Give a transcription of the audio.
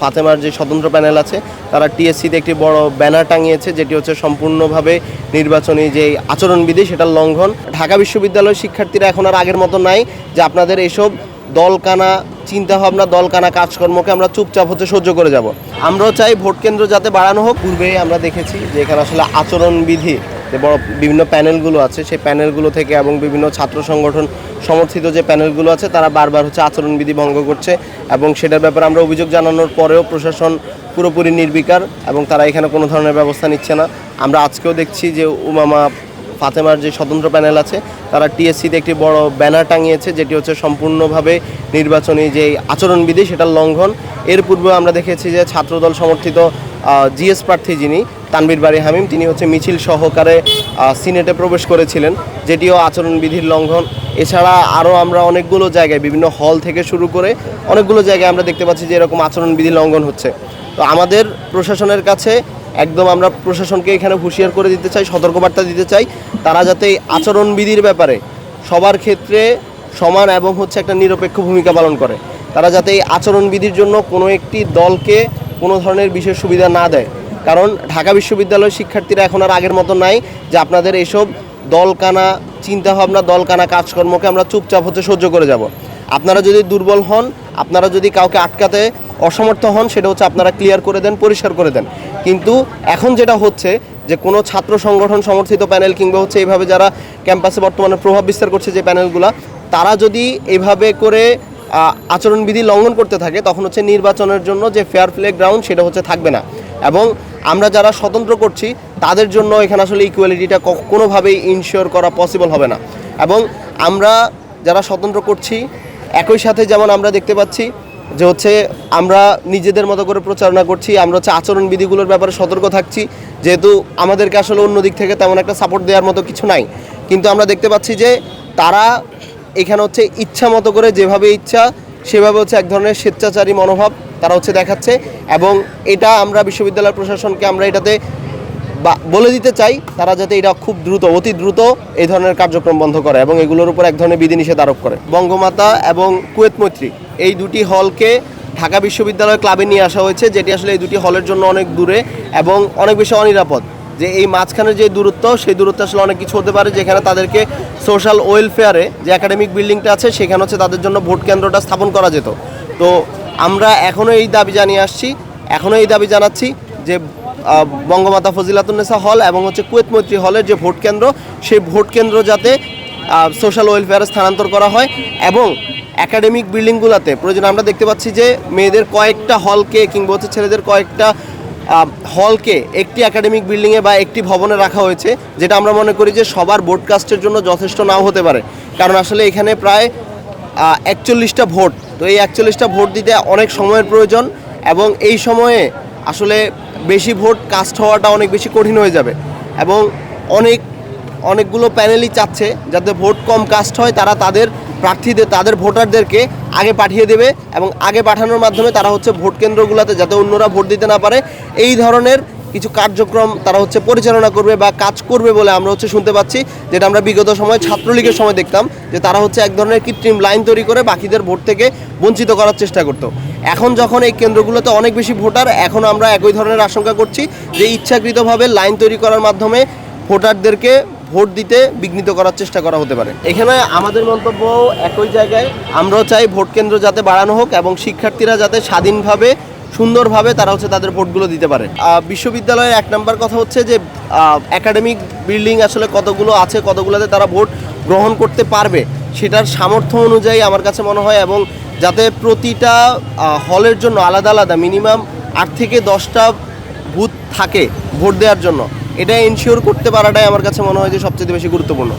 ফাতেমার যে স্বতন্ত্র প্যানেল আছে তারা টিএসসিতে একটি বড় ব্যানার টাঙিয়েছে, যেটি হচ্ছে সম্পূর্ণভাবে নির্বাচনী যে আচরণবিধি সেটার লঙ্ঘন। ঢাকা বিশ্ববিদ্যালয়ের শিক্ষার্থীরা এখন আর আগের মতো নাই যে আপনাদের এইসব দলকানা চিন্তাভাবনা, দলকানা কাজকর্মকে আমরা চুপচাপ সহ্য করে যাব। আমরাও চাই ভোট কেন্দ্র যাতে বাড়ানো হোক। পূর্বে আমরা দেখেছি যে এখানে আসলে আচরণবিধি যে বড় বিভিন্ন প্যানেলগুলো আছে সেই প্যানেলগুলো থেকে এবং বিভিন্ন ছাত্র সংগঠন সমর্থিত যে প্যানেলগুলো আছে তারা বারবার আচরণবিধি ভঙ্গ করছে এবং সেটার ব্যাপারে আমরা অভিযোগ জানানোর পরেও প্রশাসন পুরোপুরি নির্বিকার এবং তারা এখানে কোনো ধরনের ব্যবস্থা নিচ্ছে না। আমরা আজকেও দেখছি যে উমামা ফাতেমার যে স্বতন্ত্র প্যানেল আছে তারা টিএসসিতে একটি বড় ব্যানার টাঙিয়েছে, যেটি হচ্ছে সম্পূর্ণভাবে নির্বাচনী যে আচরণবিধি সেটার লঙ্ঘন। এর পূর্বে আমরা দেখেছি যে ছাত্রদল সমর্থিত জিএস প্রার্থী যিনি তানভীর বারী হামিম, তিনি মিছিল সহকারে সিনেটে প্রবেশ করেছিলেন, যেটিও আচরণবিধির লঙ্ঘন। এছাড়া আরও আমরা অনেকগুলো জায়গায় বিভিন্ন হল থেকে শুরু করে অনেকগুলো জায়গায় আমরা দেখতে পাচ্ছি যে এরকম আচরণবিধি লঙ্ঘন হচ্ছে। তো আমাদের প্রশাসনের কাছে একদম আমরা প্রশাসনকে এখানে হুঁশিয়ার করে দিতে চাই, সতর্কবার্তা দিতে চাই, তারা যাতে আচরণবিধির ব্যাপারে সবার ক্ষেত্রে সমান এবং একটা নিরপেক্ষ ভূমিকা পালন করে। তারা যাতে এই আচরণবিধির জন্য কোনো একটি দলকে কোনো ধরনের বিশেষ সুবিধা না দেয়, কারণ ঢাকা বিশ্ববিদ্যালয়ের শিক্ষার্থীরা এখন আর আগের মতো নাই যে আপনাদের এইসব দলকানা চিন্তাভাবনা, দলকানা কাজকর্মকে আমরা চুপচাপ সহ্য করে যাব। আপনারা যদি দুর্বল হন, আপনারা যদি কাউকে আটকাতে অসমর্থ হন, সেটা আপনারা ক্লিয়ার করে দেন, পরিষ্কার করে দেন। কিন্তু এখন যেটা হচ্ছে যে কোনো ছাত্র সংগঠন সমর্থিত প্যানেল কিংবা এইভাবে যারা ক্যাম্পাসে বর্তমানে প্রভাব বিস্তার করছে যে প্যানেলগুলো, তারা যদি এইভাবে করে আচরণবিধি লঙ্ঘন করতে থাকে তখন নির্বাচনের জন্য যে ফেয়ার প্লে গ্রাউন্ড সেটা থাকবে না। এবং আমরা যারা স্বতন্ত্র করছি তাদের জন্য এখানে আসলে ইকুয়ালিটিটা কোনোভাবেই ইনশিওর করা পসিবল হবে না। এবং আমরা যারা স্বতন্ত্র করছি একই সাথে যেমন আমরা দেখতে পাচ্ছি যে আমরা নিজেদের মতো করে প্রচারণা করছি, আমরা আচরণবিধিগুলোর ব্যাপারে সতর্ক থাকছি, যেহেতু আমাদেরকে আসলে অন্য দিক থেকে তেমন একটা সাপোর্ট দেওয়ার মতো কিছু নাই। কিন্তু আমরা দেখতে পাচ্ছি যে তারা এখানে ইচ্ছা মতো করে যেভাবে ইচ্ছা সেভাবে এক ধরনের স্বেচ্ছাচারী মনোভাব তারা দেখাচ্ছে। এবং এটা আমরা বিশ্ববিদ্যালয় প্রশাসনকে আমরা এটাতে বলে দিতে চাই তারা যাতে এটা খুব দ্রুত, অতি দ্রুত এই ধরনের কার্যক্রম বন্ধ করে এবং এগুলোর উপর এক ধরনের বিধিনিষেধ আরোপ করে। বঙ্গমাতা এবং কুয়েত মৈত্রী এই দুটি হলকে ঢাকা বিশ্ববিদ্যালয় ক্লাবে নিয়ে আসা হয়েছে, যেটি আসলে এই দুটি হলের জন্য অনেক দূরে এবং অনেক বেশি অনিরাপদ। যে এই মাঝখানের যে দূরত্ব, সেই দূরত্ব আসলে অনেক কিছু হতে পারে, যেখানে তাদেরকে সোশ্যাল ওয়েলফেয়ারে যে একাডেমিক বিল্ডিংটা আছে সেখানে তাদের জন্য ভোট কেন্দ্রটা স্থাপন করা যেত। তো আমরা এখনও এই দাবি জানিয়ে আসছি, এখনও এই দাবি জানাচ্ছি যে বঙ্গমাতা ফজিলাতুন্নেসা হল এবং কুয়েত মৈত্রী হলের যে ভোট কেন্দ্র, সেই ভোট কেন্দ্র যাতে সোশ্যাল ওয়েলফেয়ারে স্থানান্তর করা হয় এবং একাডেমিক বিল্ডিংগুলোতে প্রয়োজন আমরা দেখতে পাচ্ছি যে মেয়েদের কয়েকটা হলকে কিংবা ছেলেদের কয়েকটা হলকে একটি একাডেমিক বিল্ডিংয়ে বা একটি ভবনে রাখা হয়েছে, যেটা আমরা মনে করি যে সবার ব্রডকাস্টের জন্য যথেষ্ট নাও হতে পারে। কারণ আসলে এখানে প্রায় 41টা ভোট, তো এই 41টা ভোট দিতে অনেক সময়ের প্রয়োজন এবং এই সময়ে আসলে বেশি ভোট কাস্ট হওয়াটা অনেক বেশি কঠিন হয়ে যাবে। এবং অনেকগুলো প্যানেলই চাচ্ছে যাতে ভোট কম কাস্ট হয়, তারা তাদের প্রার্থীদের, তাদের ভোটারদেরকে আগে পাঠিয়ে দেবে এবং আগে পাঠানোর মাধ্যমে তারা ভোট কেন্দ্রগুলোতে যাতে অন্যরা ভোট দিতে না পারে এই ধরনের কিছু কার্যক্রম তারা পরিচালনা করবে বা কাজ করবে বলে আমরা শুনতে পাচ্ছি, যেটা আমরা বিগত সময় ছাত্রলীগের সময় দেখতাম যে তারা এক ধরনের কৃত্রিম লাইন তৈরি করে বাকিদের ভোট থেকে বঞ্চিত করার চেষ্টা করতো। এখন যখন এই কেন্দ্রগুলোতে অনেক বেশি ভোটার, এখন আমরা একই ধরনের আশঙ্কা করছি যে ইচ্ছাকৃতভাবে লাইন তৈরি করার মাধ্যমে ভোটারদেরকে ভোট দিতে বিঘ্নিত করার চেষ্টা করা হতে পারে। এখানে আমাদের মন্তব্য একই জায়গায়, আমরাও চাই ভোট কেন্দ্র যাতে বাড়ানো হোক এবং শিক্ষার্থীরা যাতে স্বাধীনভাবে সুন্দরভাবে তারা তাদের ভোটগুলো দিতে পারে। বিশ্ববিদ্যালয়ের এক নম্বর কথা যে একাডেমিক বিল্ডিং আসলে কতগুলো আছে, কতগুলোতে তারা ভোট গ্রহণ করতে পারবে সেটার সামর্থ্য অনুযায়ী আমার কাছে মনে হয়, এবং যাতে প্রতিটা হলের জন্য আলাদা আলাদা মিনিমাম 8 থেকে 10টা বুথ থাকে ভোট দেওয়ার জন্য, এটা এনশিওর করতে পারাটাই আমার কাছে মনে হয় যে সবচেয়ে বেশি গুরুত্বপূর্ণ।